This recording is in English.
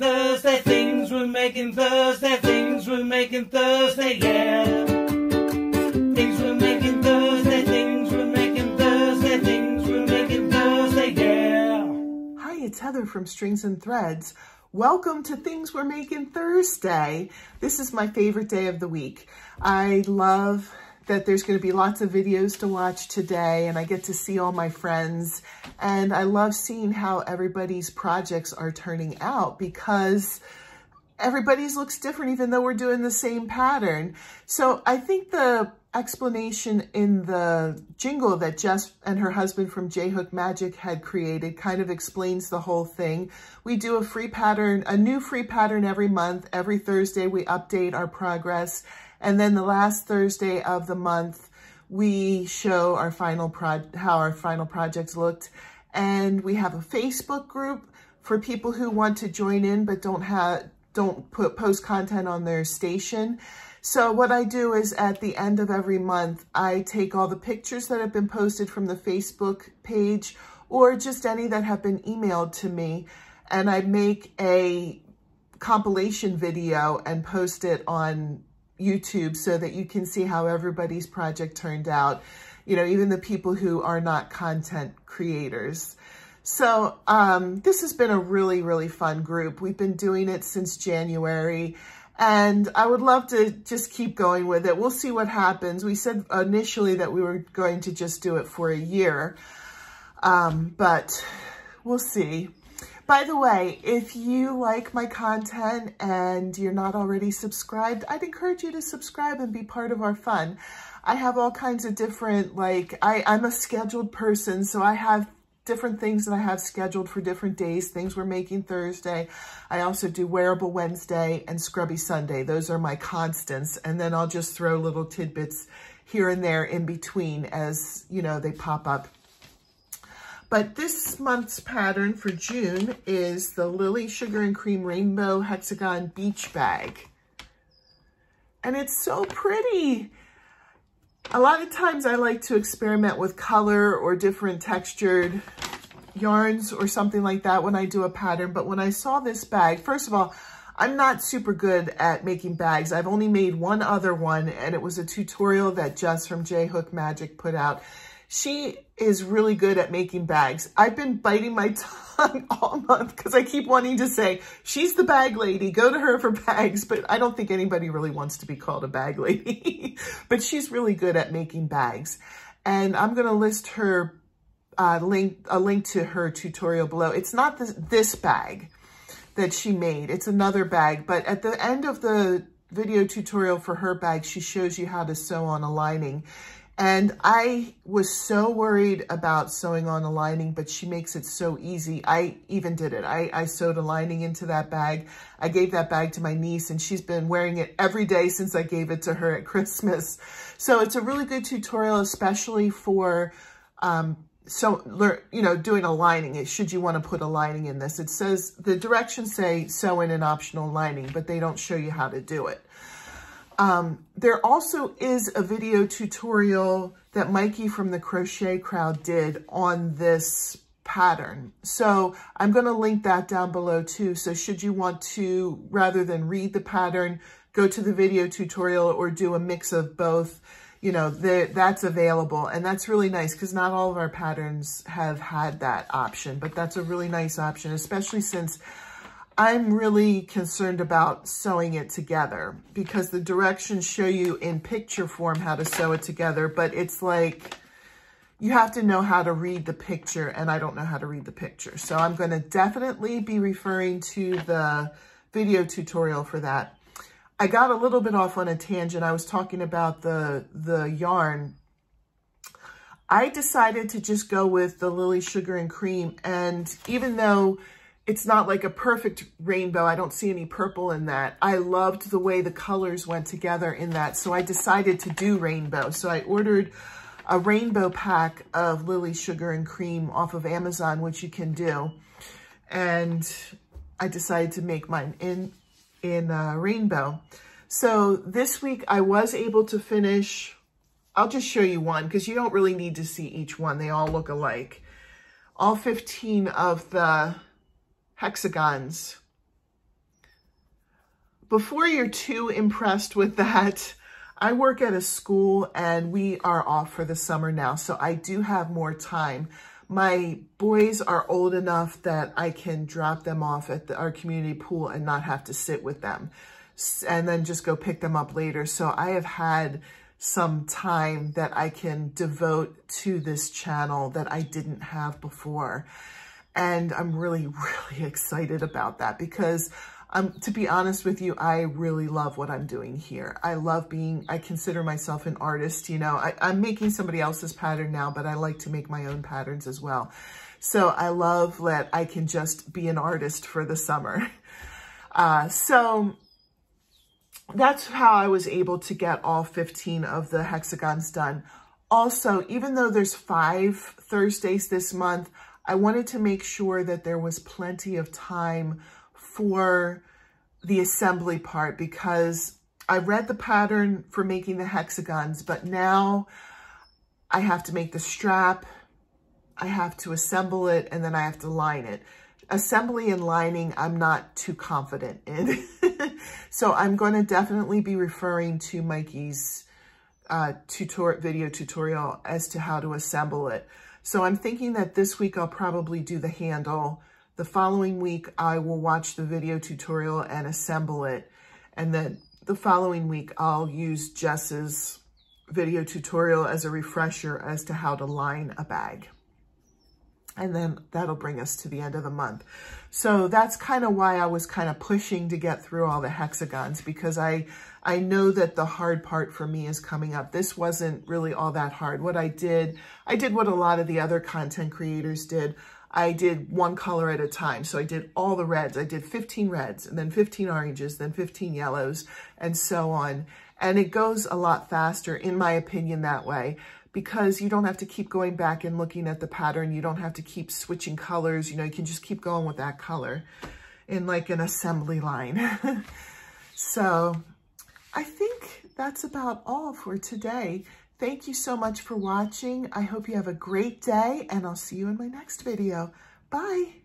Thursday, things we're making Thursday, things we're making Thursday, yeah. Things we're making Thursday, things we're making Thursday, things we're making Thursday, yeah. Hi, it's Heather from Strings and Threads. Welcome to Things We're Making Thursday. This is my favorite day of the week. I love that there's going to be lots of videos to watch today, and I get to see all my friends, and I love seeing how everybody's projects are turning out because everybody's looks different even though we're doing the same pattern. So I think the explanation in the jingle that Jess and her husband from J-Hook Magic had created kind of explains the whole thing. We do a free pattern, a new free pattern every month. Every Thursday we update our progress. And then the last Thursday of the month, we show our how our final projects looked. And we have a Facebook group for people who want to join in but don't post content on their station. So what I do is at the end of every month, I take all the pictures that have been posted from the Facebook page or just any that have been emailed to me, and I make a compilation video and post it on YouTube so that you can see how everybody's project turned out, you know, even the people who are not content creators. So this has been a really, really fun group. We've been doing it since January, and I would love to just keep going with it. We'll see what happens. We said initially that we were going to just do it for a year, but we'll see. By the way, if you like my content and you're not already subscribed, I'd encourage you to subscribe and be part of our fun. I have all kinds of different, I'm a scheduled person, so I have different things that I have scheduled for different days. Things we're making Thursday. I also do Wearable Wednesday and Scrubby Sunday. Those are my constants. And then I'll just throw little tidbits here and there in between as, you know, they pop up. But this month's pattern for June is the Lily Sugar and Cream Rainbow Hexagon Beach Bag. And it's so pretty. A lot of times I like to experiment with color or different textured yarns or something like that when I do a pattern. But when I saw this bag, first of all, I'm not super good at making bags. I've only made one other one, and it was a tutorial that Jess from J-Hook Magic put out. She is really good at making bags. I've been biting my tongue all month because I keep wanting to say, she's the bag lady, go to her for bags, but I don't think anybody really wants to be called a bag lady. But she's really good at making bags. And I'm gonna list her a link to her tutorial below. It's not this bag that she made, it's another bag, but at the end of the video tutorial for her bag, she shows you how to sew on a lining. And I was so worried about sewing on a lining, but she makes it so easy. I even did it. I sewed a lining into that bag. I gave that bag to my niece, and she's been wearing it every day since I gave it to her at Christmas. So it's a really good tutorial, especially for, doing a lining. Should you want to put a lining in this. It says, the directions say sew in an optional lining, but they don't show you how to do it. There also is a video tutorial that Mikey from the Crochet Crowd did on this pattern. So I'm going to link that down below too. So should you want to, rather than read the pattern, go to the video tutorial or do a mix of both, you know, that's available. And that's really nice because not all of our patterns have had that option, but that's a really nice option, especially since I'm really concerned about sewing it together because the directions show you in picture form how to sew it together, but it's like you have to know how to read the picture, and I don't know how to read the picture. So I'm going to definitely be referring to the video tutorial for that. I got a little bit off on a tangent. I was talking about the yarn. I decided to just go with the Lily Sugar and Cream, and even though it's not like a perfect rainbow, I don't see any purple in that, I loved the way the colors went together in that, so I decided to do rainbow. So I ordered a rainbow pack of Lily Sugar and Cream off of Amazon, which you can do, and I decided to make mine in rainbow. So this week I was able to finish, I'll just show you one because you don't really need to see each one. They all look alike. All 15 of the hexagons before you're too impressed with that, I work at a school and we are off for the summer now, so I do have more time. My boys are old enough that I can drop them off at our community pool and not have to sit with them, and then just go pick them up later. So I have had some time that I can devote to this channel that I didn't have before. And I'm really, really excited about that because to be honest with you, I really love what I'm doing here. I consider myself an artist, you know. I'm making somebody else's pattern now, but I like to make my own patterns as well. So I love that I can just be an artist for the summer. So that's how I was able to get all 15 of the hexagons done. Also, even though there's 5 Thursdays this month, I wanted to make sure that there was plenty of time for the assembly part because I read the pattern for making the hexagons, but now I have to make the strap, I have to assemble it, and then I have to line it. Assembly and lining, I'm not too confident in. So I'm going to definitely be referring to Mikey's video tutorial as to how to assemble it. So I'm thinking that this week I'll probably do the handle. The following week I will watch the video tutorial and assemble it. And then the following week I'll use Jess's video tutorial as a refresher as to how to line a bag. And then that'll bring us to the end of the month. So that's kind of why I was kind of pushing to get through all the hexagons, because I know that the hard part for me is coming up. This wasn't really all that hard. What I did what a lot of the other content creators did. I did one color at a time. So I did all the reds. I did 15 reds and then 15 oranges, then 15 yellows and so on. And it goes a lot faster, in my opinion, that way, because you don't have to keep going back and looking at the pattern. You don't have to keep switching colors. You know, you can just keep going with that color in like an assembly line. So I think that's about all for today. Thank you so much for watching. I hope you have a great day, and I'll see you in my next video. Bye.